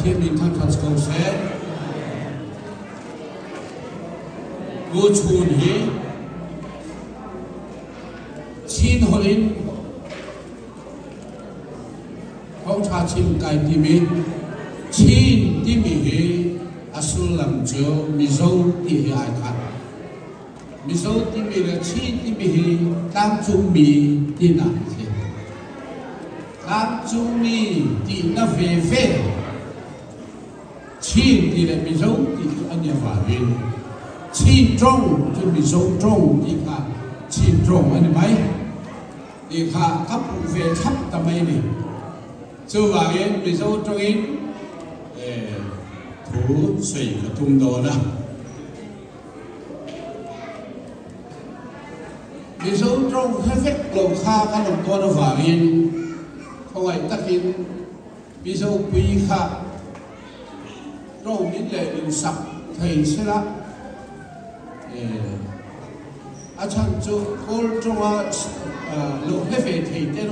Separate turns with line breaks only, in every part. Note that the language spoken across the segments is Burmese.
thiên mình tham thật cầu sẽ ngô chun hi chín holin phong cha chim kai ti mi chín ti mi hi asul lam jo mi zo ti hi ai khat mi zo ti mi la chín ti mi hi tam chung mi ti na tam chung mi ti na ve ve chín ti la mi zo ti anh ya va vin chín trong cho mi zo trong ti kha chín trong anh mai ti kha cấp về thấp ta mai ni chú vào yên mi zo trong yên thủ sấy cái thùng đồ đó mi zo trong hết vết lồng kha cái lồng to nó vào yên không ai tắc yên mi zo quý kha trong những lệ đường sập thầy sẽ là chan chú gol trong lồng hết về thầy tên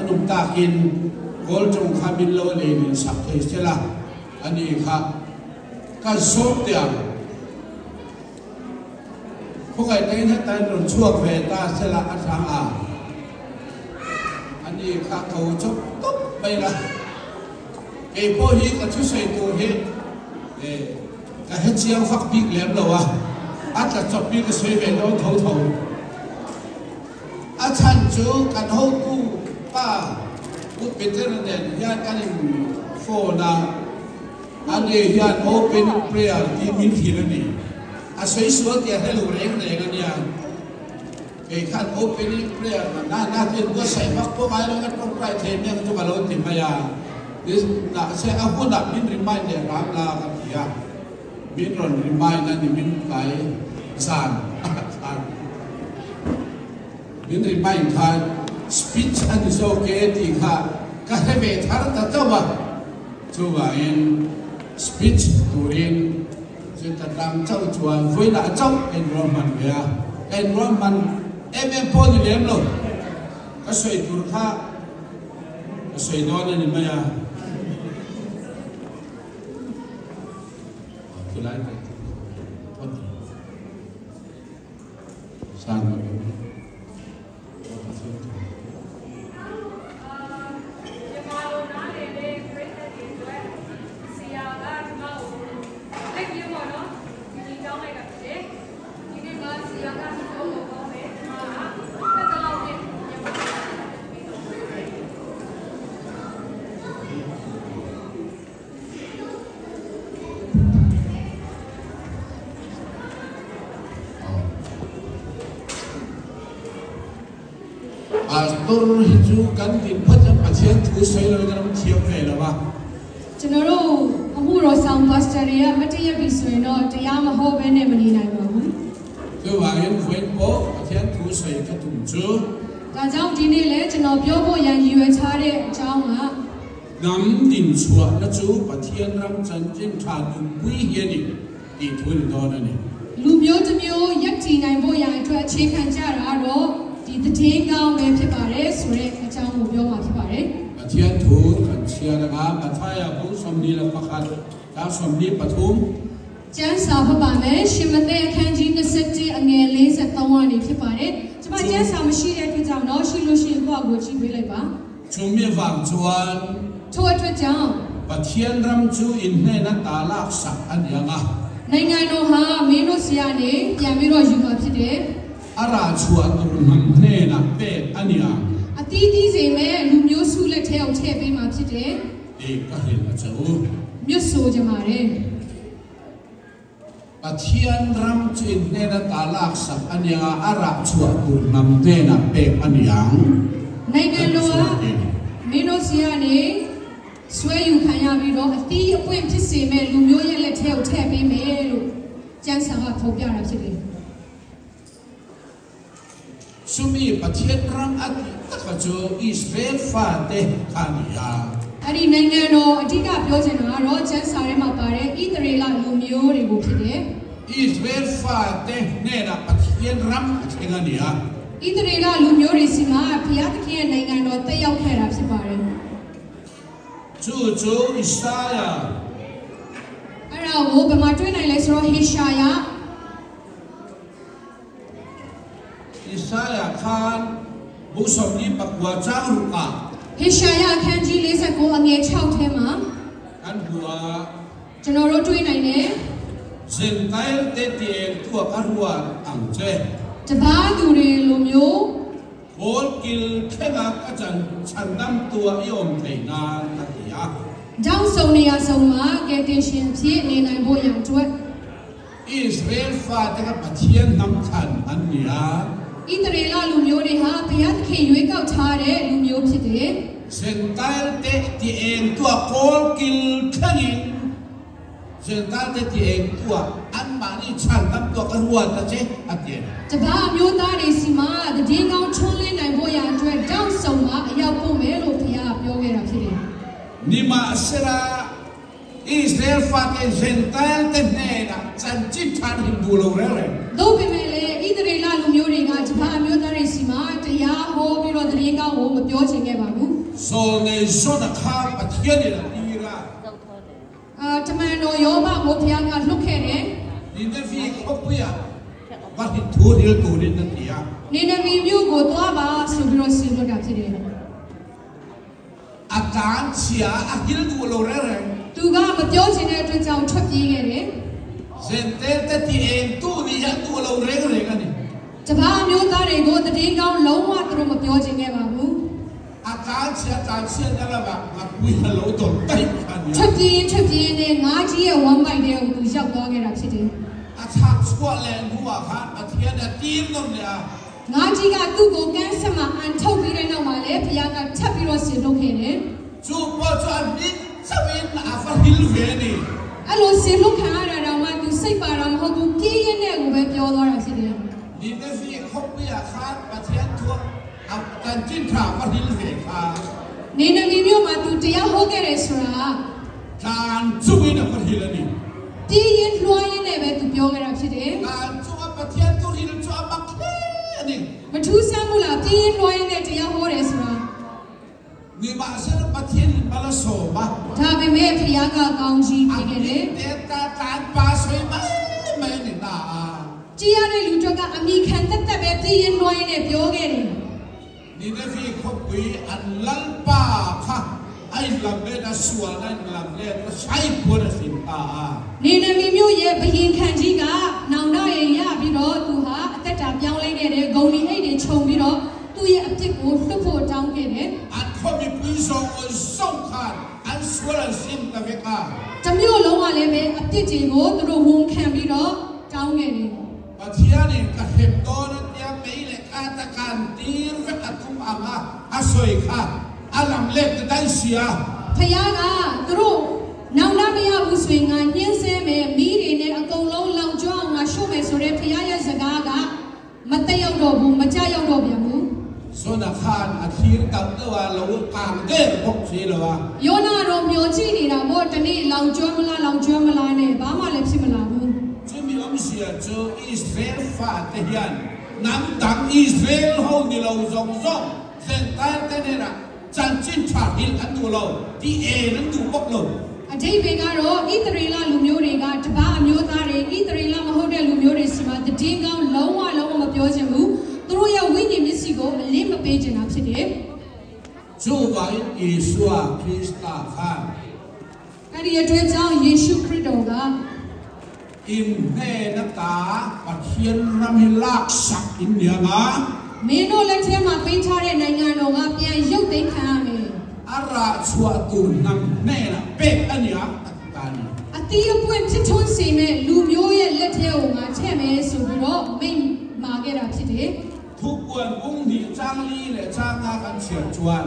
ông ta yên gol trong kha min lo lệ đường sập thầy sẽ là anh ấy kha cái số tiền không ai thấy hết tay rồi chuộc về ta sẽ là ăn sáng anh ấy khá cầu chốc tốt bây là cái bố hi cái chú sợi tù hết cái hết chiang phát biết lém đâu ăn là chọc biết cái suy về đó thấu thấu chăn chú cái hậu tu ba út bên trên này hiện cái này phô na anh ấy hiện open prayer thì mình thì là gì xoay xuống thì hay lùi rèn này cái nhà cái khăn opening prayer na tiền có sai mắc có cái đó cái trong cái thêm yang cho balon thì mày là sẽ áp dụng đặt mình remind để làm là cái gì mình rồi remind là mình cái sàn mình remind thay speech and so cái thì cái hay về thằng ta cho mà cho vậy speech turin chúng ta đang trao chuan với đã trong enrollment về enrollment em po đi làm rồi cái sợi tur kha cái sợi đó nên mà tôi lại sang tôi hidu kan tin phát trong Pathian thu sấy rồi cái nó thiệp về là ba
cho nó đâu ông rồi sang pastoria mà chỉ biết sấy nó chỉ am học bên này mình này mà
cứ vào hiện quên bố Pathian thu sấy cái thùng chú
ta giáo đi này lấy cho nó biểu bố yang yêu cha đấy giáo mà
Hnam dinchhuahna chú Pathianram chanchintha nunpui hiền đi thun đó này
lu biểu cho biểu yak chi này bố yang cho chế khăn cha ra đó the thing down there to Pare, Sure, a town of Yoma Pare.
Pathian two, and Chianaga, Pathaya, both from Nila Pakat, that's from Nip Patum.
Jan Sababame, Shimate, Kanji, the city, and Nelis at Tawani Pare. To my Jan Samashi, I could down, no, she Lucy Guaguchi Vileba.
To me, Vangtuan,
to a town.
Pathianram two in Nena Talaksa and Yama.
Nanga no ha, Meno Siane, Yamiro Yuka today.
Ara chuan Hnam na pe ania.
A titi zeme lumio sule teo tepe ma pite.
Kahil na chau.
Myoso jamare.
Pathianram chin na talak sak ania ara chuan Hnam na pe aniang.
Nanga loa Meno siane swayu kaya biro a ti appoint seme lumio yele teo tepe me lu. Jan sanga phobia ra pite. Sumi
Pathianram at takajo Israel fate kaniya.
Ari nanga no atika pyojana ro chan sare ma pare Israela lumyo re bu phite.
Israel fate nena Pathianram athenganiya.
Israela lumyo re sima phia takhiye nanga no tayauk khae ra phit pare.
Chu Isaiah
ကိုဘယ်မှာတွေ့နိုင်လဲဆိုတော့ဟေရှာယ
ခန်းဘူဆောင်ဒီပကွာချာရုကာ
ဟေရှာယအခန်းကြီး49အငယ်6ထဲမှာ
အန်ဘူအာ
ကျွန်တော်တို့တွေ့နိုင်တယ်
စင်တိုင်တဲ့တဲ့သူအရဝတ်အန်ကျဲ
တပါးသူတွေလိုမျိုး
ဘောကီလ်ခဲနာအချန်ချန်ဒမ်တူအယုံထေနာတတိယ
ကြောင့်ဆုံနေရဆုံမှာကယ်တင်ရှင်ဖြစ်နေနိုင်ဖို့ရန်အတွက်
ဣသရေလဖာတကပတိယန်နမ်ခန်အန်နီယာ
ဣသရေလလူမျိုးတွေဟာဘုရားသခင်ရွေးကောက်ထားတဲ့လူမျိုးဖြစ်တယ်
စင်တိုင်တဲ့တဲ့အင်တူအဘောကီလ်ခဲနင်စင်တိုင်တဲ့တဲ့အင်တူအန်မာနီချန်ဒမ်တူအရဝတ်တချေအတေ
တပါးမျိုးသားတွေစီမှာတည်င်းကောင်းထွန်းလင်းနိုင်ဖို့ရန်အတွက်ကြောင့်ဆုံမှာအရောက်ဖို့မယ်လို့ဘုရားပြောခဲ့တာဖြစ်တယ်
နိမာစရာဣသရေလဖာတဲ့စင်တိုင်တဲ့နေတာစံချစ်ထားဟိန္ဒူလိုရဲ
တို့ပေမဲ့လေဣသရေလလူမျိုးတွေကတပါးမျိုးသားတွေစီမှာတရားဟောပြီးတော့တည်င်းကောင်းကိုမပြောချင်ခဲ့ပါဘူး
ဆိုနေဆိုတဲ့ခါပတိယနေတာဒီရာ
တမန်တော်ယောဘကိုဘုရားကလွတ်ခဲ့တယ်
ဒီနေ့ဖီခုပ်ပြဘာဟိထိုးရတူရတဲ့တရား
နေနမီမျိုးကိုသွားပါဆိုပြီးတော့ဆင်လွတ်တာဖြစ်တယ်
အကန်ချာအဟိလတူလိုရဲ
သူကမပြောချင်တဲ့အတွက်ကြောင့်ထွက်ပြေးခဲ့တယ်
စင်တဲ့တီအင်တူနီရတူလိုရဲကနေ
တပါးမျိုးသားတွေကိုတည်င်းကောင်းလုံးဝသူတို့မပြောချင်ခဲ့ပါဘူး
အကန်ချာလည်းပါငါပွေလို့တော့တိုက်ခါနေ
ထွက်ပြေးနေငါးကြီးရဲ့ဝမ်းပိုက်တဲ့ကိုသူရောက်သွားခဲ့တာဖြစ်တယ်
အသာစကွာလန်ဘူအခါအထီးတဲ့တင်းလုံးညာ
ငါးကြီးကသူ့ကိုကန်းဆက်မှာအန်ထုတ်ပြီးတဲ့နောက်မှာလည်းဘုရားကထပ်ပြီးတော့ဆင်လုပ်ခဲ့တယ်
ကျိုးပေါ်ချာမင်းစဝင်းအဖဟီလ်ဝဲနေ
အဲ့လိုဆင်လုပ်ခံရတာတော့မှသူစိတ်ပါတာမဟုတ်ဘူးပြေးရတဲ့ကိုပဲပြောသွားတာဖြစ်တယ်
ဒီနေ့ဖီခုပ်ပြအခါပတိယန်ထွတ်အတန်ချင်းခါဖဟီလ်ဝဲခါ
နေနမီမျိုးမှာသူတရားဟောခဲ့တယ်ဆိုတာ
ကန်ကျူဝင်းဖဟီလ်နေ
ပြေးရင်လွှားရင်လည်းပဲသူပြောခဲ့တာဖြစ်တယ်
ကန်ကျူအပတိယန်တူဟီလ်ကျူအမကလေ
မထူးဆန်းဘူးလားပြေးရင်လွှားရင်လည်းတရားဟောတယ်ဆိုတာ
ဒီမှာဆရာပတိယန်ဘလာဆိုဘာ
ဒါပေမဲ့ဘုရားကကောင်းကြီးပေးခဲ့တယ်
တေတာတာပါဆွေးမမဲနေတာ
ကြည်ရတဲ့လူတွေကအမိခံတက်တက်ပဲပြေးရင်လွှားရင်လည်းပြောခဲ့တယ်
ဒီနေ့ဖီခုပ်ပြီးအလန်ပါခါအိုင်လမ်လေဒါဆူဝါနိုင်လမ်လေဆိုင်ပေါ်တဲ့စင်ပါ
နေနမီမျိုးရဲ့ဘယင်ခံကြီးကနောင်တရရပြီးတော့သူဟာအသက်တာပြောင်းလဲခဲ့တယ်ဂုံဒီအိတ်တွေခြုံပြီးတော့သူ့ရဲ့အပြစ်ကိုလွတ်ဖို့တောင်းခဲ့တယ်
အခေါ်ပြီးပြီးဆုံးဆုံးခါအန်ဆွဲစင်တဝေကာ
တမျိုးလုံးကလည်းပဲအပြစ်တွေကိုသူတို့ဝန်ခံပြီးတော့တောင်းခဲ့တယ်
ပတိယနေကဟက်တော်တဲ့မေးလေကာတကန်တီရဖတ်တုအမအဆွေခါအလမ်လက်တန်စီယာ
ဖယားကသူတို့နောင်တမရဘူးဆိုရင်ငါညှင်းဆဲမယ်မိတွေနဲ့အကုန်လုံးလောင်ကျွမ်းအောင်ငါရှုံးမယ်ဆိုတဲ့ဖယားရဲ့စကားကမတက်ရောက်တော့ဘူးမကြရောက်တော့ပြန်ဘူး
ဆိုနာခန်အခီးကတော့လောကန်တဲ့ဘုတ်စီလော
ယောနာတော့မျောကြည့်နေတာမို့တနေ့လောင်ကျွမ်းမလားနဲ့ဘာမှလည်းဖြစ်မလာဘူး
ကျမီအမစီယာကျိုဣသရေလဖာတဟျန်နမ်တန်ဣသရေလဟောင်းဒီလောဇုံစင်တိုင်တဲ့နေတာစံချင်းချာဟိလ်အတူလောဒီအေရန်တူပုတ်လော
အတိတ်ဘေကတော့ဣသရေလလူမျိုးတွေကတပါးအမျိုးသားတွေဣသရေလမဟုတ်တဲ့လူမျိုးတွေစီမှာတည်င်းကောင်းလုံးဝမပြောချင်ဘူးသူတို့ရဲ့ဝိညာဉ်မျက်စိကိုအလင်းမပေးချင်တာဖြစ်တယ်
ကျိုးပါယေရှုခရစ်တာခါ
အဲ့ဒီအတွက်ကြောင့်ယေရှုခရစ်တော်
ကအင်နေနတာပတိယန်ရမ်ဟီလက်ဆက်အင်ဒီယာနာ
မင်းတို့လက်ထဲမှာပေးထားတဲ့နိုင်ငံတော်ကပြန်ရုပ်သိမ်းခံရမယ်
အရာချွာတူနမ်နေနာပေအန်ယာတန်
အတီးအပွင့်ဖြစ်ထွန်းစေမဲ့လူမျိုးရဲ့လက်ထဲကိုငါထည့်မယ်ဆိုပြီးတော့မိန့်မာခဲ့တာဖြစ်တယ်
ทุกวันพรุ่งนี้จ้างลี่และจ้างงานกันเฉียดชวน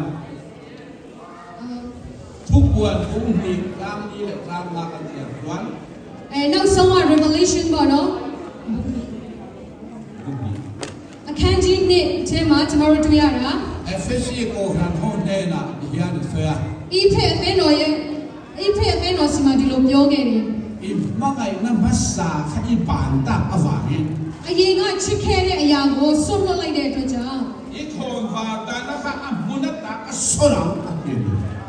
ทุกวันพรุ่งนี้จ้างลี่และจ้างงานกันเฉียดชวน
နောက်ဆုံးက revelation ပေါ့နော်အခန်းကြီး1ထဲမှာကျွန်တော်တို့တွေ့ရတာ
FSC ကိုဟန်ဟွန်တဲ့နာဒီရန်ဆွဲ
အိဖေအသင်းတော်စီမှာဒီလိုပြောခဲ့တယ်
အိမဂိုင်နမစာခိပန်တာအဝါဟင်
အရင်ကချစ်ခဲ့တဲ့အရာကိုဆွတ်လွတ်လိုက်တဲ့အတွက်ကြောင့်
ဒီခွန်ဖာတာနခအမွနတာအဆောရအောင်အပြည့်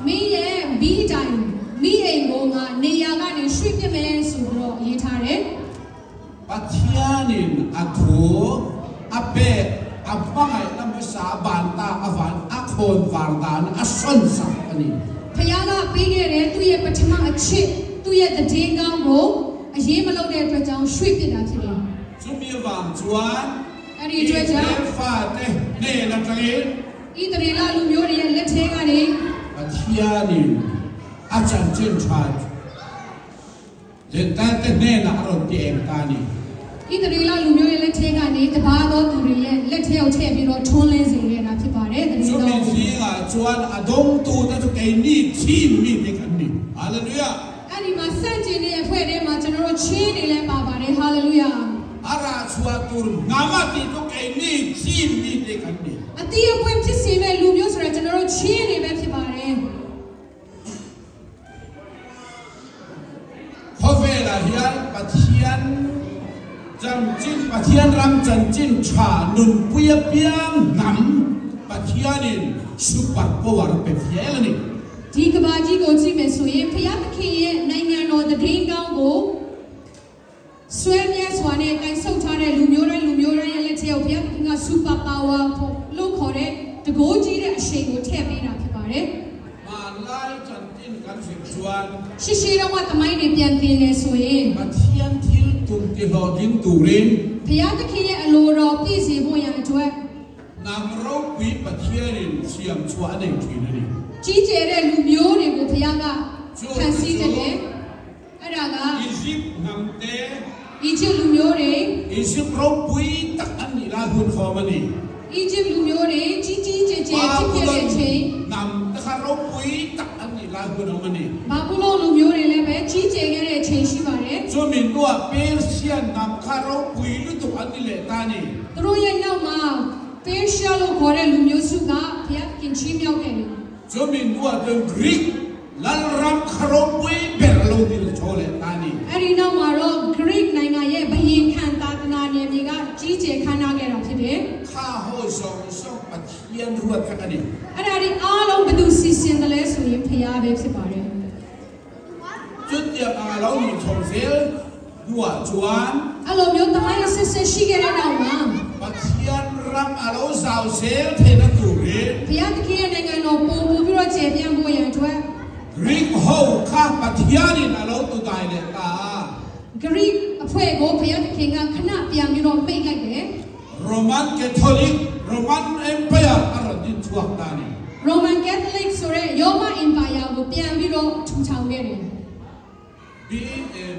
မင်းရဲ့မိတိုင်းမိအိမ်ကိုငါနေရာကနေရွှေ့ပြမယ်ဆိုပြီး
Pathianin atu ape apangai namasa banta avan akon vardan asonsa ani.
Phayaga pigere tuye pathama achit tuye thadengam ko aye malok de atwat jaung shwit pit da phit de.
Chumi wang chuan
Ari atwat jaung
fa te ne na tangin
Itrela lu myo de ye let the ka ni
Pathianin chanchintha Jenta te ne na ron ti em ta ni.
Itrela lu myo ye let the ka ni taba do tu ri ye let the yaw the pi ro thon lin sin le na phit pa de tade
so
do.
min si ga chuan adong tu ta to kai ni thi mi ni kan ni. Hallelujah.
Ari ma san chin de ye phwe de ma chano ro chin ni le pa pa de hallelujah.
Ara chua tur nama ti to kai ni thi mi ni kan ni.
Ati ye pwe phit sin me lu myo so ra chano ro chin ni be phit pa de.
Hovela hian Pathianram chanchintha nunpui piang Hnam Pathianin super power pe phielani.
Di ka ba ji ko ji me so yin phaya thakhin ye naingan no thadeng kaung ko sway mya swa ne kai saut tha de lu myo ran ye let the yaw phaya thakhin ka super power lo khaw de tago ji de a shin ko the pai da phit pa de.
Manlai chanchin kan sing chuan
Shishi ro wa tamai ne pian tin le so yin
Pathian thil tum ti lo ding turin
phaya thakhin ye a lo ro pi se bo yang atwat
nam ro pi Pathianin siam chuan nei thinani.
ji je de lu myo de ko phaya ka khan si de le ara ga
Egypt nam te
Egypt lu myo de
Egypt ro pui tak an ni la hun formani.
Egypt lu myo de ji je phit phe de chain
Nam ta ro pui tak an ni la hun formani.
Babylon lu myo de le be ji je ge de chain shi ba de
So min tua Persian nam karo pui lu tu an ni le ta ni.
tro ye naw ma Persia lo khaw de lu myo su ka phaya kin chi myaw ke ni
So min tua the Greek lal ram karo pui ber lo di le chole ta ni.
Ari naw ma ro Greek nainga ye bayin khan ta tana ne mi ga ji je khan na ge da phit de
Kha ho song Pathian ruat ka ni.
ara ri a long badu si sin de le so yin phaya be phit pa de
Chut ya a lo ni chong sel tua chuan
a lo myo tamai se se shi ge de naw ma
Pathianram a lo sao sel the na tu re.
phaya thakhin ye nainga no po pi ro che pian bo yan twat
Greek ho kha Pathianin a lo tu dai le ta.
Greek aphwe ko phaya thakhin ka khana pian mi ro pai lai de
Roman Catholic Roman Empire a din chuak ta ni.
Roman Catholic ဆိုတဲ့ Roma Empire ကိုပြန်ပြီးတော့ထူထောင်ခဲ့တယ်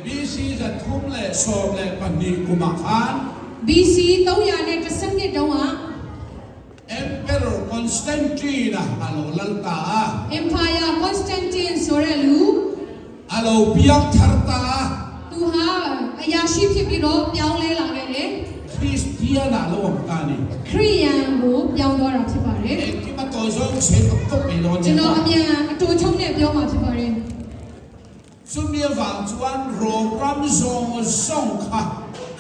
BC จะทุ่มเลยสอบเลยปันนี้กุมาขาน
BC 312တုန်းက
Emperor Constantine အလိုလန်တာ
Empire Constantine ဆိုတဲ့လူ
အလိုပြတ်ထရတာ
သူဟာအရာရှိဖြစ်ပြီးတော့ပြောင်းလဲလာခဲ့တယ်
Christian အလိုတာနီ
ခရစ်ယာန်ကိုပြောင်းသွားတာဖြစ်ပါတယ်
ဒီမှာတော့ဆုံးစေတော့ပဲလို့
ကျွန်တော်အမြန်အတူချုံနဲ့ပြောမှာဖြစ်ပါတယ်
สุมีวังชวนโรบรัมซงส่งค่ะ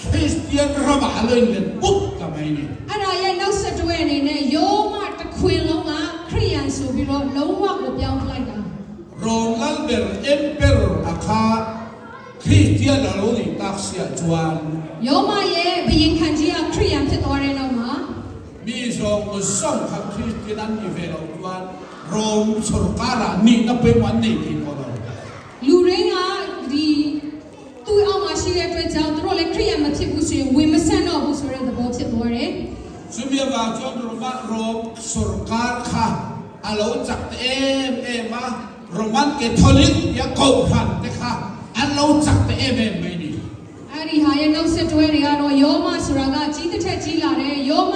คริสเตียนระบาดเลยเนี่ยปุ๊บทำไมเนี่ย
အဲ့ဒါရဲ့နောက်ဆက်တွဲအနေနဲ့ယောမတစ်ခွင်လုံးကခရစ်ယာန်ဆိုပြီးတော့လုံးဝကိုပြောင်းလိုက်တာ
โรนัลเบอร์เอ็มเปอร์อาคาคริสเตียนเราเลยตักเสียชวน
ယောမရဲ့ဘယင်ခံကြီးကခရစ်ယာန်ဖြစ်သွားတဲ့နောက်မှာ
มีส่งส่งค่ะคริสเตียนนี่เวลาชวนโรมสุรการานี่นับเป็นวันนี้ที่เขาเรา
လူရင်းကဒီသူ့အောက်မှာရှိတဲ့အတွက်ကြောင့်သူတို့လည်းခရစ်ယာန်မဖြစ်ဘူးဆိုရင်ဝင်မဆန့်တော့ဘူးဆိုတဲ့သဘောဖြစ်သွားတယ်
สุมีวังชวนโรมสุรการค่ะอาเราจักเอ็มมาโรมันแคทอลิกยาโกบหันนะคะอาเราจักเอ็มไม่ดี
အဲ့ဒီဟာရဲ့နောက်ဆက်တွဲတွေကတော့ယောမဆိုတာကကြီးတစ်ထက်ကြီးလာတယ်ယောမ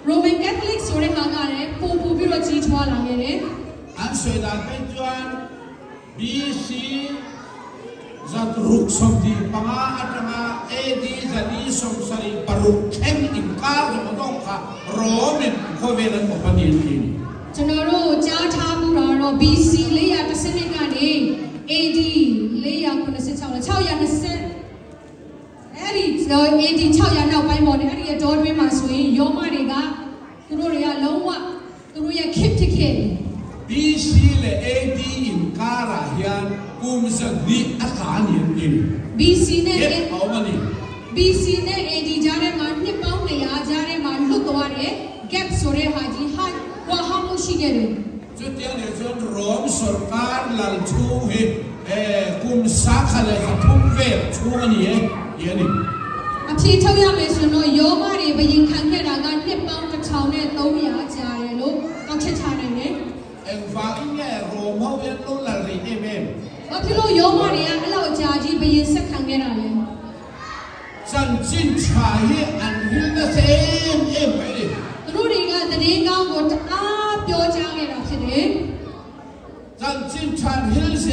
Roman Catholic ဆိုတဲ့ဟာကလည်းပို့ပြီးတော့ကြီးထွားလာခဲ့တယ်
อันสุดท้ายเป็นจวน BC จัดรุกสมดีปังอาตมา AD จัดนี้สมสริปรุกเข็มอินคาร์จะต้องค่ะโรมันเขาเวลันบอกปนิทิน
ကျွန်တော်တို့ကြားထားမှုတော့ BC 410ကနေ AD 496 အဲ့ဒီ AD 600နောက်ပိုင်းပေါ်နေအဲ့ဒီအတော်တွင်းမှာဆိုရင်ယောမတွေကသူတို့တွေကလုံးဝသူတို့ရဲ့ခစ်ဖြစ်ခဲ့တယ်
BC และ AD อินคาร์เฮียนกุมสันดีอาการยันอิน
BC နဲ့
เอามานี่
BC နဲ့ AD ကြားထဲမှာနှစ်ပေါင်း200ကြားထဲမှာလွတ်သွားတဲ့ gap ဆိုတဲ့ဟာကြီးဟာကွာဟမှုရှိခဲ့တယ်
จุดที่เนี่ยส่วนรวมสุรการหลังชูเหกุมสักอะไรกับทุ่งเวทชูนี่ยันนี่
အဖြေထုတ်ရမယ်ဆိုတော့ယောမတွေဘယင်ခံခဲ့တာကနှစ်ပေါင်း1300ကြာတယ်လို့ကောက်ချက်ချနိုင်တယ်
เอ็งฟังเนี่ยรวมเขาเป็นลูกหลานนี่เอง
ဘာဖြစ်လို့ယောမတွေကအဲ့လောက်ကြာကြီးဘယင်ဆက်ခံခဲ့တာလဲ
จันจินชายอันฮิลเซมไปดิ
သူတို့တွေကတည်င်းကောင်းကိုတအားပြောကြားခဲ့တာဖြစ်တယ်
จันจินชายฮิลเซ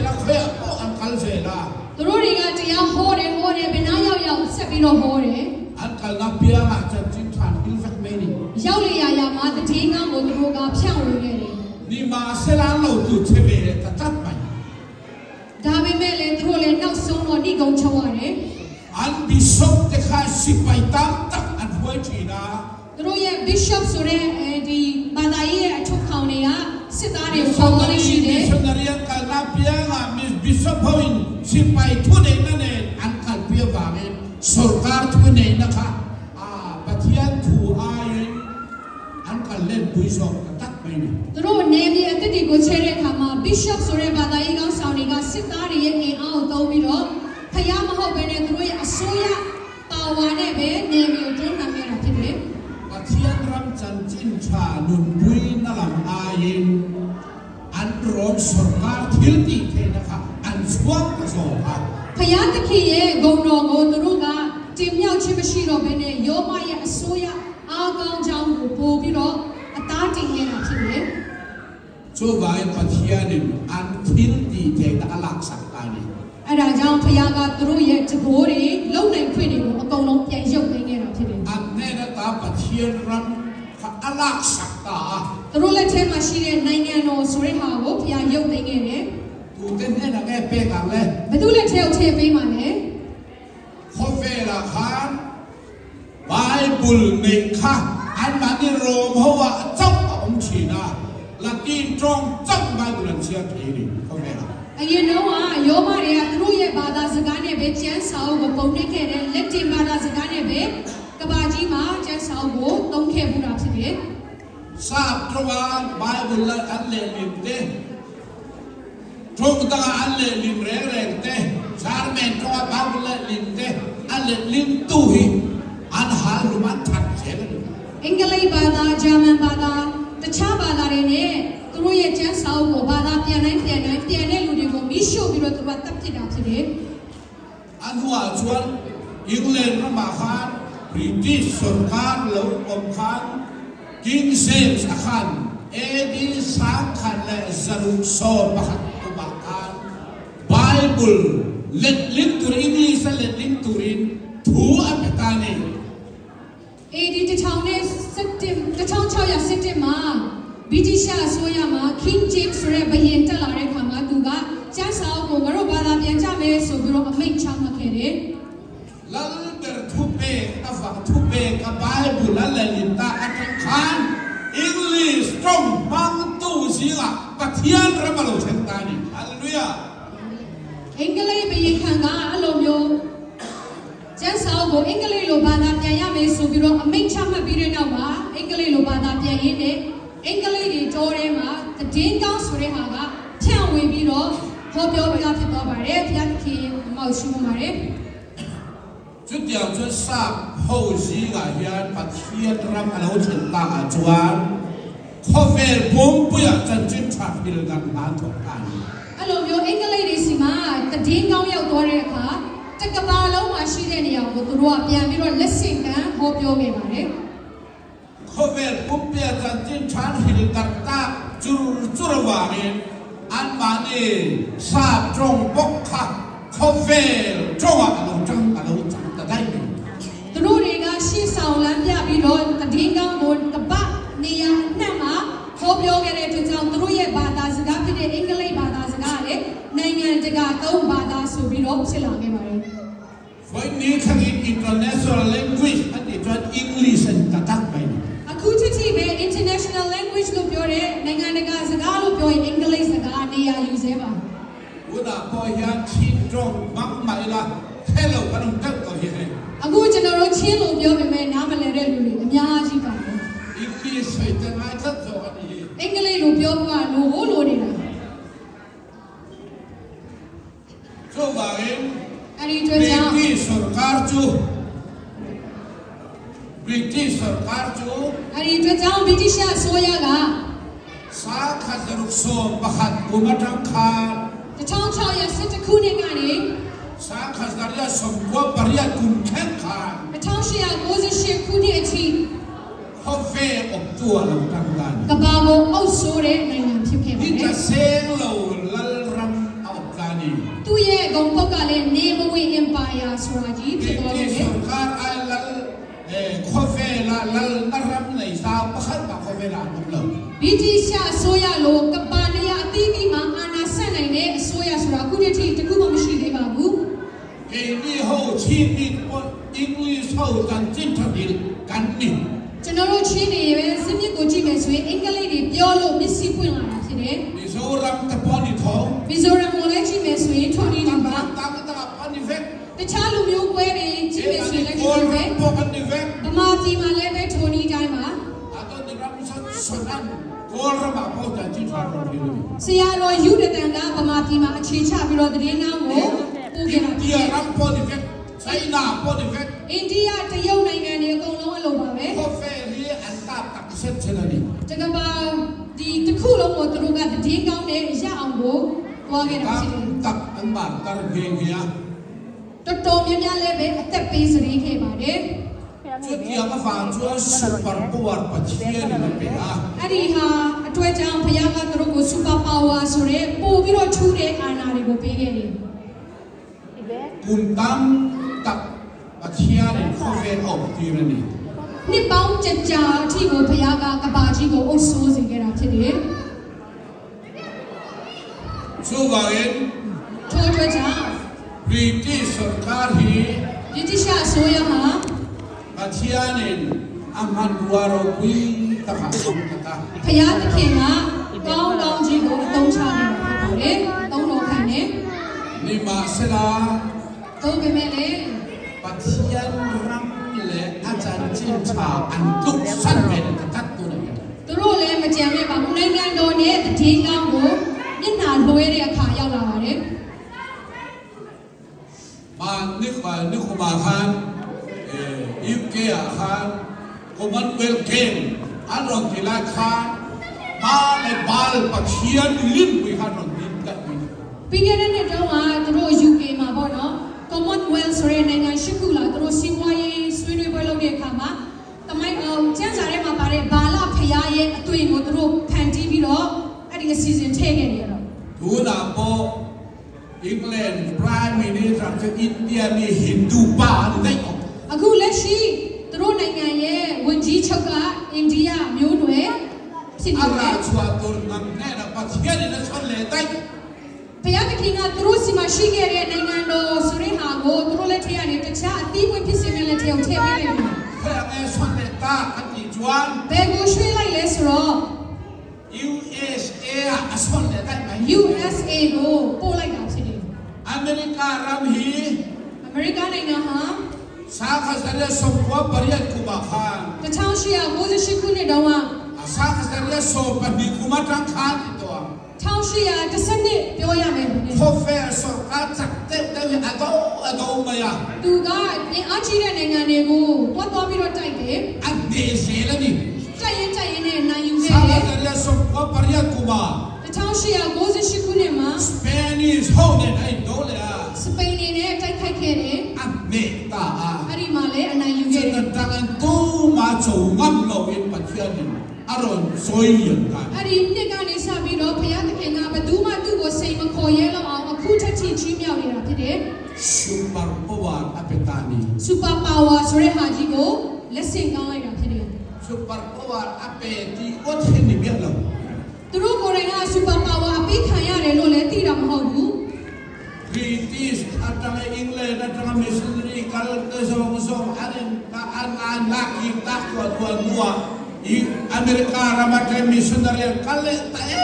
ละခွဲပေါ့อันคัลเซละ
သူတို့တွေကတရားဟောတယ်ဘယ်နှရောက်ဆက်ပြီးတော့ဟောတယ်
อันคัลนับเปียมาจันจินชายฮิลฟักเมนี่
ရောက်လေရာမှာတည်င်းကောင်းကိုသူတို့ကဖြန့်ဝေခဲ့တယ်
นี่มาเซลานเราตุเทเบตตัดไป
ဒါပေမဲ့လည်းသူတို့လည်းနောက်ဆုံးတော့နှိကုံချုပ်ရတယ်
อันบิชอปเตคาสิไปตามตักอันหัวจีนา
သူတို့ရဲ့ bishop ဆိုတဲ့ဒီဘာသာရေးရဲ့အထုပ်ခေါင်တွေကစစ်သားတွေပေါင်းလို့ရှိတယ်
missionary ကလာပြာက bishop ဟိုင်းสิไปทุเนนั่นเองอันคัลเปียว่าเป็นสุรการทุเนนะคะปะเทียนถูอายุอันคัลเล่นบุยสองตัดไปนี่
သူတို့နေမြေအတက်တွေကိုချဲတဲ့အခါမှာ bishop ဆိုတဲ့ဘာသာရေးကောင်းဆောင်တွေကစစ်သားတွေရဲ့အင်အားကိုသုံးပြီးတော့ဖျားမဟုတ်ဘဲနဲ့သူတို့ရဲ့အစိုးရပါဝါနဲ့ပဲနေမြေကိုတွန်းလှန်ခဲ့တာဖြစ်တယ်
ပထီယန်ရမ်ချန်ချင်ချာနွန်ပွိနလမ်အာယင်အန်ဒရောစကာသီတီထေနခအန်စဝတ်ဆောဟာ
ဖျားတခင်ရဲ့ဂုဏ်တော်ကိုသူတို့ကတင်မြောက်ခြင်းမရှိတော့ဘဲနဲ့ယောမရဲ့အစိုးရအားကောင်းကြောင်းကိုပို့ပြီးတော့အသားတင်နေတာဖြစ်တယ်
ချိုးပါပထီယန်အန်သီတီထေနအလက်စကာနီ
အဲ့ဒါကြောင့်ဖျားကသူတို့ရဲ့တကိုးတွေလုံနိုင်ခွင့်တွေကိုအကုန်လုံးပြန်ရုပ်သိမ်းခဲ့တာဖြစ်တယ်
အမေရတာပတိယန်ရမ်အလက်စကာ
သူတို့လက်ထဲမှာရှိတဲ့နိုင်ငံတော်ဆိုတဲ့ဟာကိုဖျားရုပ်သိမ်းခဲ့တယ်
သူတဲ့နဲ့ကပဲကလည်း
ဘယ်သူလက်ထဲကိုထည့်ပေးမှာလဲ
ခေါ်ဖဲလာခါဘိုင်ဘုလ်နေခါအန်မာဒီရိုမဟောအကြောက်အောင်ချီနာလာကင်းတောင်းကြောက်ဘိုင်ဘုလ်ချီယာထေရီခေါ်ဖဲလာ
အရင်တော့ယောမတွေကသူတို့ရဲ့ဘာသာစကားနဲ့ပဲကျမ်းစာအုပ်ကိုပုံနှိပ်ခဲ့တယ်လက်တင်ဘာသာစကားနဲ့ပဲကဘာကြီးမှာကျမ်းစာအုပ်ကိုသုံးခဲ့မှုတာဖြစ်တယ်
။စာပရဝါဘိုင်ဘုလ်အန်လေလင်တဲ့ထုံတာအန်လေလင်ရဲတဲ့ဇာမန်တော့ဘိုင်ဘုလ်လင်တဲ့အန်လေလင်တူဟီအန်ဟာလူမတ်တ်ချဲ
အင်္ဂလိပ်ဘာသာဂျာမန်ဘာသာတခြားဘာသာတွေနဲ့သူတို့ရဲ့ကျမ်းစာအုပ်ကိုဘာသာပြန်တဲ့လူတွေကိုမိရှို့ပြီးတော့သူကတပ်ပစ်တာဖြစ်တယ်
။အန်ဟွာချွန်အင်္ဂလန်ရမခါဘရီတိရှ်စကားလုံးအမ်ခန်ကင်းဆေးစ်အခန်အဲဒီစာခန်လေဇရုဆောဘခတ်ဘကန်ဘိုင်ဘုလ်လက်လင်တူရင်းဒီဆလက်လင်တူရင်းထူအပတာနေ
အဲဒီ1600စစ်တင်မှာဗြိတိရှအစိုးရမှာ King James ဆိုတဲ့ဘုရင်တက်လာတဲ့အခါမှာသူကကျမ်းစာအုပ်ကိုငါတို့ဘာသာပြန်ကြမယ်ဆိုပြီးတော့အမိန့်ချမှတ်ခဲ့တယ်
။လာဒ်ထူပေအဖထူပေကဘိုင်ဘုလလလင်တာအတန်ခန်အင်္ဂလိပ်စတုံဘန်တူစီကပတိယန်ရမလို့ချက်တာနီဟာလေလုယာ
အင်္ဂလိပ်ဘုရင်ခံကအဲ့လိုမျိုးကျမ်းစာအုပ်ကိုအင်္ဂလိပ်လိုဘာသာပြန်ရမယ်ဆိုပြီးတော့အမိန့်ချမှတ်ပြီးတဲ့နောက်မှာအင်္ဂလိပ်လိုဘာသာပြန်ရင်းနဲ့အင်္ဂလိပ်တွေတော်ထဲမှာတည်င်းကောင်းဆိုတဲ့ဟာကဖြန့်ဝေပြီးတော့ဟောပြောပြဖြစ်သွားပါတယ်ဘုရားသခင်မောက်ရှိမှုပါတယ်
จุดอย่างจุดทราบโฮซีกาเฮียนปัทเฮียนรำอโลชินตาจวนคอเฟลปุ่มปุยจันจินชักบิลกันหานถกกัน
အဲ့လိုမျိုးအင်္ဂလိပ်တွေစီမှာတည်င်းကောင်းရောက်သွားတဲ့အခါတက္ကပါလုံးမှာရှိတဲ့နေရာကိုသူတို့ကပြန်ပြီးတော့လက်ဆင့်ကမ်းဟောပြောခဲ့ပါတယ်
ခေါ်ဖဲပုပ္ပယတန်တင်ချန်ဟီလတတာကျူရဝါမင်အန်မာနေစာကြုံဘက်ခါခေါ်ဖဲကြောအလုံးချန်တတိုင်း
သူတို့တွေကရှေ့ဆောင်လမ်းပြပြီးတော့တည်င်းကောင်းကိုကပတ်နေရာနှံ့မှာဟောပြောခဲ့တဲ့အတွက်ကြောင့်သူတို့ရဲ့ဘာသာစကားဖြစ်တဲ့အင်္ဂလိပ်ဘာသာစကားလည်းနိုင်ငံတကာသုံးဘာသာဆိုပြီးတော့ဖြစ်လာခဲ့ပါတယ်
When you can international language and it's English and Tatak
အခုချစ်ချစ်ပဲ international language လို့ပြောတဲ့နိုင်ငံတကာစကားလို့ပြောရင်အင်္ဂလိပ်စကားနေရာယူစေပါ
ဘုရားပေါ်ရချင်းတော့မမိုင်လာထဲလို့ကတော့တက်တော့ရဲ့
ချင်းလို့ပြောပေမဲ့နားမလည်တဲ့လူတွေအများကြီးပါပဲ
English ဆိုတဲ့ငါသက်တော်အနေနဲ့
အင်္ဂလိပ်လိုပြောဖို့ကလိုနေတာ
ဆိုပါရင်
အဲ့ဒီအတွက်ကြောင့်
British सरकार जो
အဲ့ဒီအတွက်ကြောင့်ဗြိတိရှအစိုးရက
စာခါဇရုဆိုပခတ်ကုမထံခါ
1612ခုနှစ်ကနေ
စာခါဇရရဆုံကောပရိယကုမ်ခန်ခါ
1898ခုနှစ်အထိ
ခေါ်ဖဲအောက်တိုလာတန်ကန်
ကမ္ဘာကိုအုပ်စိုးတဲ့နိုင်ငံဖြစ်ခဲ့ပါ
ဒီ
တ
က
ယ်
ဆဲလောလလရမ်အောက်ကန်နီ
သူ့ရဲ့ဂုဏ်ပုတ်ကလည်းနေမဝေ empire ဆိုတာကြီးဖြစ်သွားခဲ့တယ်
सरकार आई ललခေါ်ဖဲလာလလနရမ်နေစာပခတ်ပါခေါ်ဖဲလာမလို့
ဗြိတိရှအစိုးရလိုကပ္ပနေရအသီးသီးမှာအာဏာဆက်နိုင်တဲ့အစိုးရဆိုတာအခုတည်းတခုမှမရှိသေးပါဘူး
ဒီဒီဟိုချင်းဒီပေါ်အင်္ဂလိပ်ဟိုတန်ချင်းထဒီကန်နီ
ကျွန်တော်တို့ချင်းနေပဲစစ်မြစ်ကိုကြည့်မယ်ဆိုရင်အင်္ဂလိပ်တွေပြောလို့မျက်စိပွင့်လာတာဖြစ်တယ်
ဒီဆိုရမ်တပေါ်နီထော
မီဇိုရမ်ကိုလည်းကြည့်မယ်ဆိုရင်ထွန်နီဒီမှာ
တာကတာပန်ဒီဖက်
တခြားလူမျိုးပွဲတွေကြည့်မယ်ဆိုရင်လည်းဒီ
ကို
လိုပဲ
ရမ်ပေါ်ကန်ဒီဖက်
ဗမာပြည်မှာလည်းပဲထွန်နီတိုင်းမှာ
အတော့ဒီရမ်ဆွန်နန်ကိုရမ်ပေါ်ကန်ချင်းထားတော့ဒီလို
ဆရာတော်ယူဒတန်ကဗမာပြည်မှာအခြေချပြီးတော့သတင်းကောင်းကိုပို့ခဲ့တာ
ဒီ
ဖြစ်တယ်
ရမ်ပေါ်ဒီဖက်ဆိုင်နာပေါ်ဒီဖက်
အိန္ဒိယတရုတ်နိုင်ငံတွေအကုန်လုံးအလိုပါပဲ
ခေါ်ဖဲရီအန်တာတက်ဆက်ချင်တယ်
တကဘာဒီတစ်ခုလုံးကိုသူတို့ကသတင်းကောင်းနဲ့ရအောင်ကိုတွားခဲ့တာဖြစ်တယ်
တက်အန်ဘာတာဂေဂီယာ
တော်တော်များများလည်းပဲအသက်ပေးစရိခဲ့ပါတယ်
ကျွတ်ရမဖာကျွတ်စူပါပဝါပချီရနေပေအား
အဲ့ဒီဟာအတွက်ကြောင့်ဘုရားကသူတို့ကိုစူပါပါဝါဆိုတဲ့ပို့ပြီးတော့ထူးတဲ့အာဏာတွေကိုပေးခဲ့တယ်
ကုမ်တမ်တက်ပချီရနေခေါ်ဖဲအောက်ဒီရနေ
နှစ်ပေါင်းကြာအထိကိုဘုရားကကဘာကြီးကိုအုပ်စိုးစေခဲ့တာဖြစ်တယ်
ဆိုပါရင်
ထို့အတွက်ကြောင့်
British စကားဟီ
ဗြိတိရှအစိုးရဟာ
ပချီရနေအမန်ဝါရောကွီတခါဆုံးတာ
ဘုရားသခင်ကကောင်းကောင်းကြီးကိုအသုံးချနေတာဖြစ်ပါတယ်။သုံးတော်ခံတယ်
နိမာဆလာ
။သို့ပေမဲ့လည်း
ပချီယန်ရမ်လေအချန်ချင်းချာအန်တုဆန်ဝဲတတ်တူနေ
သူတို့လည်းမကြံမဲ့ပါဘူးနိုင်ငံတော်နဲ့တည်င်းကောင်းကိုမျက်နှာလွှဲတဲ့အခါရောက်လာပါတယ်။
มานิกมาขานอิฟเกียขานคอมมอนเวลเกมอันรองกีฬาขานมาในบาลปักเชียนลิ้นวิหารดินกันวิ
ပြီးခဲ့တဲ့နှစ်တုန်းကသူတို့ UK မှာပေါ့နော် Commonwealth ဆိုတဲ့နိုင်ငံ၈ခုလာသူတို့စီးပွားရေးဆွေးနွေးပွဲလုပ်တဲ့အခါမှာတမိုင်းကျန်းစာထဲမှာပါတဲ့ဘာလဖရားရဲ့အသွင်ကိုသူတို့ဖန်တီးပြီးတော့အဲ့ဒီအစီအစဉ်ထည့်ခဲ့တယ်တော့
ดูนาโปอังกฤษพรามมินิสเตอร์จากอินเดียนี่ฮินดูป่าได้ออก
အခုလက်ရှိသူတို့နိုင်ငံရဲ့ဝန်ကြီးချုပ်ကအိန္ဒိယမျိုးနွယ်ဖြစ်နေ
อา
တ
รา
ယ်
ชัวตัวนั้นแน่นะปัจจัยนี่นะชนเลยได้
ဘုရားသခင်ကသူတို့စီမှာရှိခဲ့တဲ့နိုင်ငံတော်ဆိုတဲ့ဟာကိုသူတို့လက်ထက်ကနေတခြားအသီးပွင့်ဖြစ်စေမဲ့လက်ထက်ကိုထည့်ပေးလိုက်တယ်
เพื่อไงชนเลยตาอันนี้จวน
ဘယ်ကိုရွှေ့လိုက်လဲဆိုတော့
USA อ่ะชนเลยได้ไหม
USA ကိုပို့လိုက်တာဖြစ်တယ်
อเมริการัมฮี
အမေရိကန်နိုင်ငံဟာ
สาขาจะเรียกสมควรปริยัติคุมาขาน
1898ခုနှစ်တုန်းက
สาขาจะเรียกสมปฏิคุมาทางขานที่ตัว
1812ပြောရမယ်
พอเฟร์สกัดจักเต็มเต็มอะโตมาya
သူကအင်အားကြီးတဲ့နိုင်ငံတွေကိုတွားပြီးတော့တိုက်တယ်
อันเดเซลนี่
တိုက်ရင်နဲ့နိုင်ယူခဲ့
สา
တ
ขา
ယ်
จะเรียกสมควรปริยัติคุมา
1898ခုနှစ်မှာ
สเปนิชห้องเนี่ยไอ้โตเลยอ่ะ
စပိန်နေနဲ့တိုက်ခိုက်ခဲ့တယ်
อันเมตาอ่ะ
အဲ့ဒီမှာလည်းအနိုင်ယူ
จะ
ခဲ့တယ်
ตั้งอันตู้มาโจงับเราเองปัจจัยนี่อารมณ์สวยอย่างกัน
အဲ့ဒီနှစ်ကနေစပြီးတော့ဘုရားသခင်ကဘယ်သူမှသူ့ကိုစိတ်မခေါ်ရဲလောက်အောင်အခုထက်ထိချီးမြှောက်နေတာဖြစ်တယ်
ซูเปอร์พาวเวอร์อเปตานี
စူပါပါဝါဆိုတဲ့ဟာကြီးကိုလက်ဆင့်ကောင်းလိုက်တာဖြစ်တယ်
ซูเปอร์พาวเวอร์อเปตีโอเทนิเบียล
သူတို့ကိုယ်တိုင်ကစူပါပါဝါအပေးခံရတယ်လို့လည်းသိတာမဟုတ်ဘူး
British at ang England at ang missionary kalte so anin ka an nakita ko dua Amerika ramat missionary kalle tae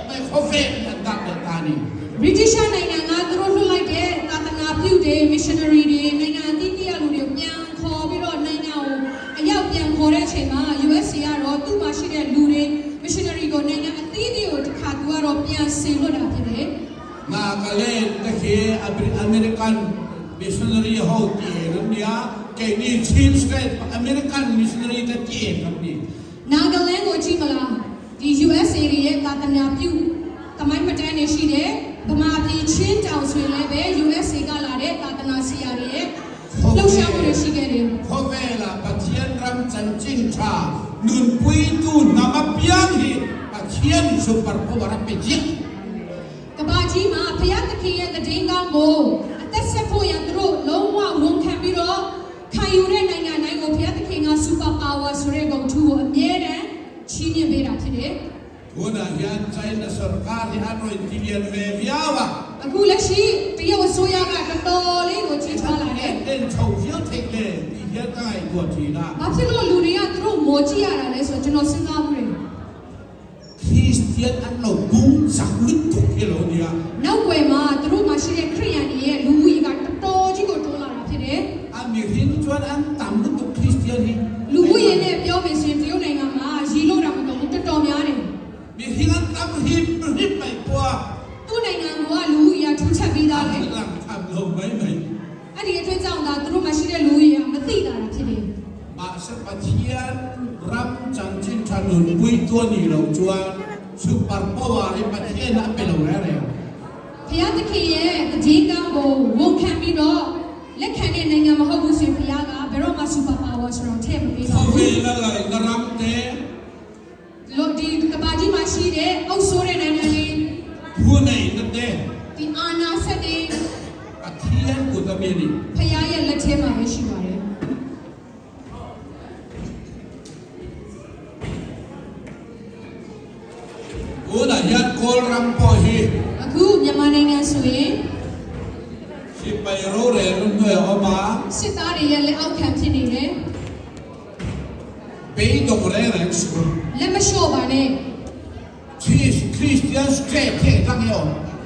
may khofe tak tani
British နိုင်ငံကသူတို့လွှတ်လိုက်တဲ့သာသနာပြုတဲ့ missionary တွေနိုင်ငံအသီးသီးလူတွေပြန်ခေါ်
American missionary how Nia, Kenny Chin State, American missionary that King.
Nagaland or Chimala, the US area, Tatanapu, Tamai she there, Bamapi Chin Town Swilebe, US Galare, Tatanasiare, no shower she get in.
Hovela, Pathianram, chanchintha, nunpui tu namapianhi, Pathian super over a pigeon.
Kabajima, Payataki and the Dingambo, at the Sepo Yandro, Lowa, won't can be raw. Kayure Nanga go Payataki superpower, Surego to a Miera, Chini Bera today.
Una Yan China Sarkari Android Indian Veviava.
A Gulashi, Pia was so young at the Dolly, which is all I had.
Then Tokyo take the Yatai Gotina.
Absolutely, Luria through Mochia, as a general Singapore.
Christian and no boom, Sakut to Kilonia.
Now, Guema, through Machine Krian, Louis got the Toji go to today.
I'm in to an Tamu to Christian.
Louis and their Yomis in Fionama, Zilo Ramadan to Tomiani.
Mihilan Tam him, my poor.
Tunanga, Louis, to Tabida.
I'm no baby.
And it turns out that through Machine Louis and Mathida today.
Master Pathianram, chanchintha, nunpui tu Juan, super power, Pathian Apelaware.
Payataki, the Dingambo, won't can be raw. Let Canyon and Yamahabu Piaga, Beroma superpowers around Table. Lord, the Kabaji Machine, oh, sorry, and
who named the day?
The Anna Sade,
Pathian with a meaning.
Payaya let him have a
Una Yan call Rampohi.
A good Yamaning as we.
By road and Oma,
Sitari yell out Captain.
Bay of Renx.
Let me show by name.
Christian State,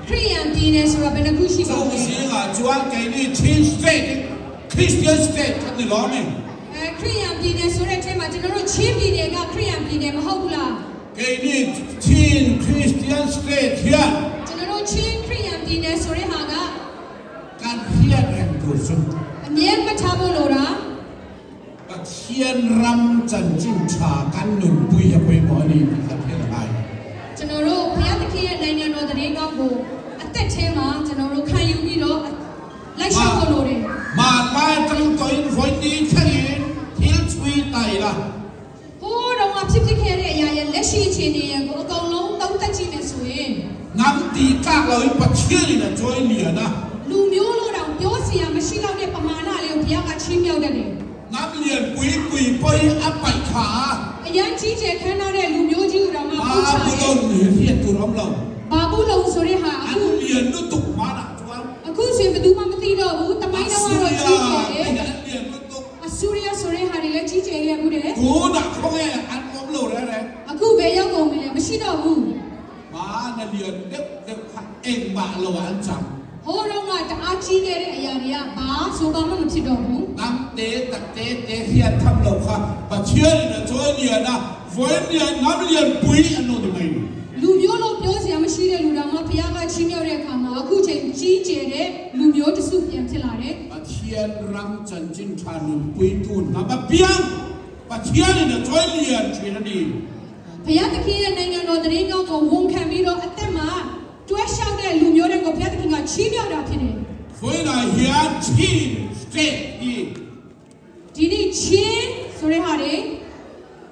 Korean Venus or a Gushi.
So we see Juan Kennedy, State, Christian State, and the lawman.
Korean Venus or a tema general chippy, Korean Venus, Hogla.
Kennedy, Christian State here.
General Chin, Korean Venus or a Haga.
Can hear and do so.
And yet, Matabolora.
Pathianram, chanchintha, can nunpui away money with the high.
General, Payataki and Nanya know the Regambo. At that tema, General, can you be like Shakolore?
My life to avoid the Italian, he'll sweet Ida.
Oh, don't want to take care of Leshi Chini and go long, don't touch him as we.
Namti Kalo, Pathian, join Liana.
Lumiolo down, Yosia, Machine of the Pamana, Piaga Chimio Day.
Namlian, we boy up by car.
A young teacher cannot Lumioji Rama.
Babylon, here to Romlon.
Babulo Soreha,
Namlian, no to Mana.
a Kusi, the Duma Matino, the Mina Asuria Soreha, the teacher,
Good, and Romlo,
a Kubeya, Machine Woo.
Manalian, the Balo and Jam.
Hold on, like the Archie area, Ba, so Bama Tidomu.
Nam de here Tamloka, but here in the Toniana, Voynia, Namlian, Pui, and no domain.
Lumiolo Piosia Machine Ludama, Piaga Chimio Kama, Kuchen, G. Lumio to Supian Telare.
But here Ram Chanchintha, Nunpui tu Namapian, but here in the Tonian, Trinity.
Payataki and Nanga no the Ringo go home Camilo at Tema. To a shout at Lumio and go Piaking a Chimio Rapine.
When I hear Chin, State,
Dini Chin, sorry, Harry.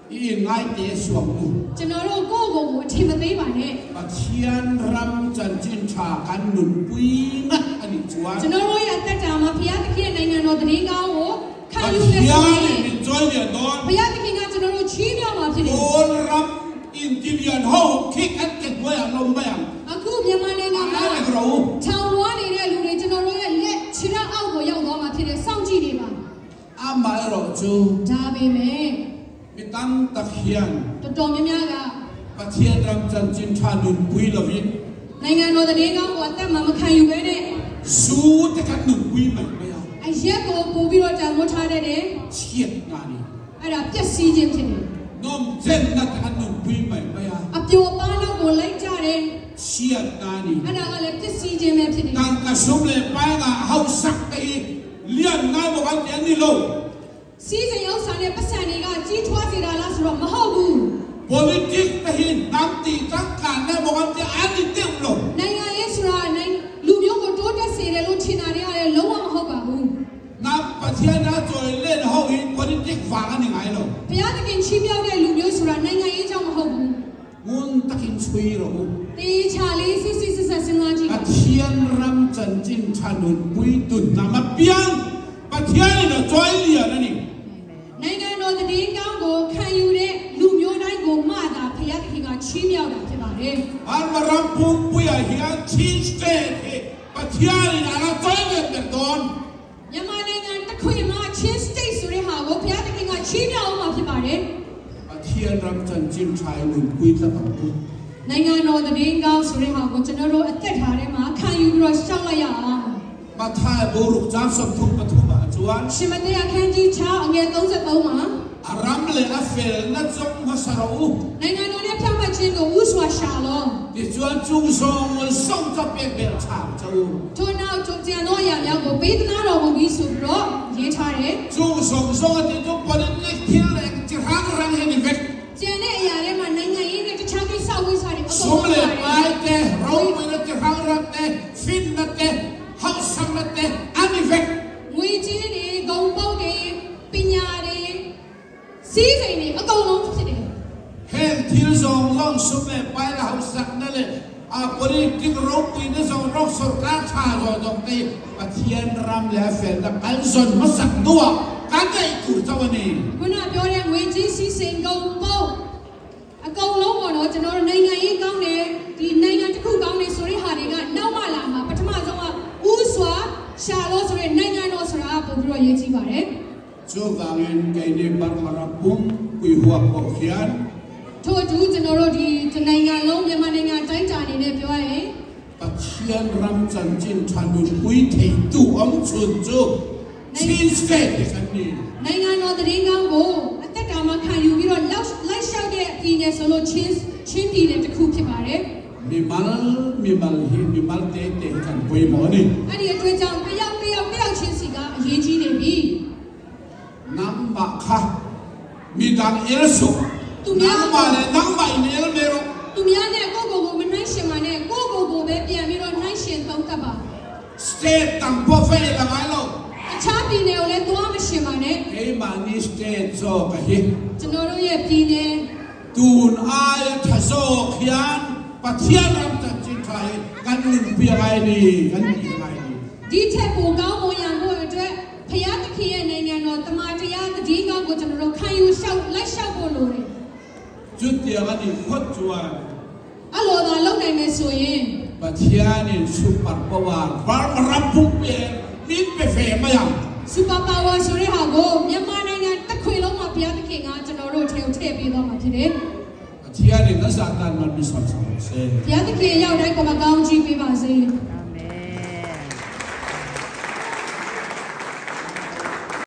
in 9 days of
General Gogo, Timothy Bane.
Pathianram, chanchintha, can Nunpui, and it's one.
General at that time, Piataki and Nanga no the Ringo. Can you
enjoy your dog?
Piaking at General Chimio Martin.
All Ram in Gillian Ho, kick and get where I'm going.
Aku Yamananga Town one in a regional let Chira Algo Yama to the Sound Geneva.
Amaro to
Dabi me.
Pitang Takian,
The Dominaga.
Pathianram, chanchintha, Nunpui of it.
Nanga know the Nega, what the Mamma can you get it?
Suit the Nunpui, my boy.
I shall go Bobiro Jamotade.
Shit, Nani.
I have just seen him today.
No, then not a Nunpui, my boy.
Up your banner go like Jare.
ชียดนานี่
อันนั้นอะไรที่ซีเจแม่พี่นี่
การกระสุมเลยไปงาเฮาสักตีเลี้ยงง่ายบอกว่าเจนนี่โล
ซีเจเอาสารเนี่ยภาษาเนี่ยก็จีทัวสิราลาสุรมหาบุ
politik tahin nanti takkan naบอกว่าจะอันนี้เต็มโล
ในงานเอสุราในลูกยกก็โดดเสียเลยลูกชินาเนี่ยอะไรล้วนมหาบุ
นับประเทศน่าจอยเล่นเฮาหิน politik ฟังอันนี้ไงโล
พยาตะกินชิมยาวได้ลูกยกสุราในงานเอเจ้ามหาบุ
มุนตะกินช่วยโล
ตีชาลีสิสิงาจี
อาเทียนรำจันจินชานุนปุยตุนนามาเปียงประเทศนี่เราจอยเลียนั่นนี่
ในงานโนตดีก้าวโกขันอยู่เนี่ยลูกยกได้โกมาดาพยาตะกินก็ชิมยาวได้ใช่ไหม
อันมารำปุ้งปุยเฮียชินสเตย์ประเทศนี่เราจอยเลียเป็นต้น
ยามาในงานตะคุยมาชินสเตย์สุริหาวพยาตะกินก็ชิมยาวมาใช่ไหม
ประเทศรำจันจินชายนุนปุยตะตังปุ
ในงานโนตดีก้าวสุริหาวก็จะนรกอัตถาเรมาขันอยู่รอช่างละยา
มาถ่ายบุรุษจ้างสมทุกปฐุมจวน
ชิมเตียแค่จีช้าเงี้ยต้องจะเอามา
อารามเลยอาเฟลนัดจงมาสระอุ
ในงานโนเนี่ยพี่มาเชิญก็อุสวาชาลอ
ดิจวนจุงทรงมันส่งจะเป็นเบลชาจู
ทุนเอาจุกเจียนน้อยอย่างก็เป็นน่าเราไม่มีสุดหรอกยิ่งชาเร่
จุงทรงที่จุกปนเล็กที่เล็กที่หางรังเห็นเวท
เจเน่ยาเร่มันในงานนี้เนี่ยจะช่างที่สาววิสัย
สมเลยไปเตะเราไม่ได้ที่หางรังเตะฟินนัดเตะเฮาสังนัดเตะอันนี้เวท
มวยจีนี่กงเป้านี่ปัญญานี่ซีใจนี่ก็ลงสิเนี่ย
เห็นที่เราลองสมเลยไปแล้วเฮาสังนั่นเลยบริจิกรบปีนี้เราลองสุดการชาเราตรงที่ปะเทียนรำและเฟลและกันส่วนมาสักตัวกันได้กูเจ้าวันนี้
คุณอาပြောတဲ့ငွေကြီးစီစဉ်ကုန်ပေါ့အကုန်လုံးပေါ့နော်ကျွန်တော်တို့နိုင်ငံရေးကောင်းတယ်ဒီနိုင်ငံတစ်ခုကောင်းတယ်ဆိုတဲ့ဟာတွေကနောက်မှလာမှာပထမဆုံးကဥစွာရှာလို့ဆိုတဲ့နိုင်ငံတော်ဆိုတာပို့ပြီးတော့ရေးကြည့်ပါတယ်
ကျိုးကငင်ကိနေပါမရပုံကွေဟွာပေါ့ခ ्यान
ထို့အတူကျွန်တော်တို့ဒီနိုင်ငံလုံးမြန်မာနိုင်ငံတိုင်းတာအနေနဲ့ပြောရင်
ပချီယန်ရမ်ချန်ချင်းချန်ဒူပွိထေတူအောင်ချွန်ကျိုးချင်းစတဲ့ကန်နီ
နိုင်ငံတော်တရင်ကောင်းကိုအသက်တာမှာခံယူပြီးတော့လိုက်လျှောက်တဲ့ပြည်နယ်ဆိုလို့ချင်းပြည်နယ်တစ်ခုဖြစ်ပါတယ်
မိမလတေကန်ပွေမော်နီ
အဲ့ဒီအတွက်ကြောင့်တယောက်ချင်းစီကအရေးကြီးနေပြီ
နမ်ဘာခါမိဒန်အယ်ဆို
သူများ
ပါလေနမ်ဘာအင်အယ်မေရော
သူများနဲ့ကိုမနှိုင်းရှင်ပါနဲ့ကိုပဲပြန်ပြီးတော့နှိုင်းရှင်သုံးသပ်ပါ
စတေတမ်ပိုဖေးလာမိုင်းလို့
အခြားပြည်နယ်ကိုလည်းသွားမရှင်ပါနဲ့
ဟေးမာနီစတေဇောကဟေ
ကျွန်တော်တို့ရဲ့ပြည်နယ်
တူန်အာယထဇောခ ्यान ပတိယရမ်တချင်ခိုင်ကန်နုပြရိုင်နီကန်ပြရိုင်နီ
ဒီထက်ပိုကောင်းမွန်ရန်ဖို့အတွက်ဖျားသခင်ရဲ့နိုင်ငံတော်တမန်တရားတည်ကောင်းကိုကျွန်တော်တို့ခံယူလျှောက်ဖို့လိုတယ်
ကျွတ်တရားကနေဖွတ်ကြွား
အဲ့လိုသာလုပ်နိုင်မယ်ဆိုရင်
ပတိယနေစူပါပဝါဘာမရပုပေမိပေဖေမယံ
စူပါပါဝါဆိုတဲ့ဟာကိုမြန်မာနိုင်ငံတစ်ခွေလုံးမှာဘုရားသခင်ကကျွန်တော်တို့ထည့်ပေးသွားမှာဖြစ်တယ်
ပတိယနေနဇာတန်မန်မီဆောင်ဆောင်စေ
ဘုရားသခင်ရောက်တိုင်းကိုမကောင်းကြီးပေးပါစေ
အာမင်